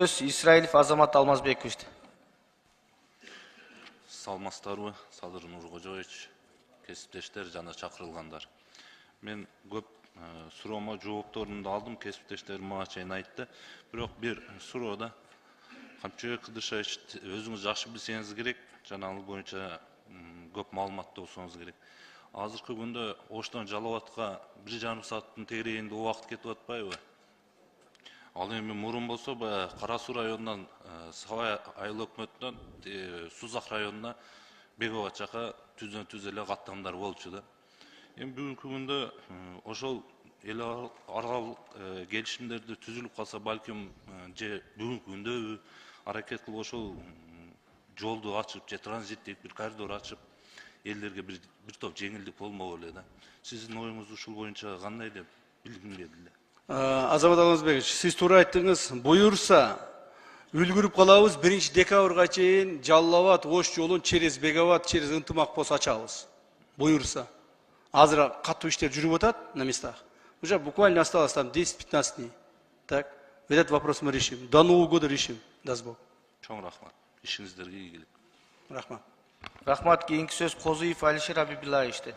Исраилов Азамат Алмазбековичти. Салмастарбы, Садыр Нуркожоевич, кесиптештер жана чакырылгандар. Мен көп суроомо жоопторун алдым, кесиптештер мага чейин айтты. Бирок бир суроода Камчыбек Кыдышевич, өзүңүз жакшы билсеңиз керек, жанагыл боюнча көп маалыматты болсоңуз керек. Азыркы күндө Оштон Жалал Абадка 1,5 сааттын тегерегинде убакыт кетип атпайбы? Ал эми мурун болсо Кара Суу районунан Сабай айыл өкмөтүнөн Сузак районуна Беговат жака түзөн-түз эле каттамдар болчу да. Эми бүгүнкү күндө ошол эл аралык келишимдерди түзүлүп калса, балким же бүгүнкү күндө аракет кылып ошол жолду ачып, же транзиттик бир коридор ачып, элдерге бир топ жеңилдик болмок эле да. Сиздин оюңуз ушул боюнча кандай деп билгим келди эле. Азамат Алмазбекович, сиз туура айттыңыз. Буюрса, үлгүрүп калабыз 1 декабрга чейин Жалал Абад Ош жолун через Беговат, через Ынтымак пос ачабыз. Буюрса. Азыр катуу иштер жүрүп атат на местах. Уже буквально осталось там 10-15 дней. Так, этот вопрос мы решим. До Нового года решим, даст Бог. Чоң рахмат. Ишиңиздерге ийгилик. Рахмат. Рахмат, кийинки сөз Козуев Алишер Абибилаевичте.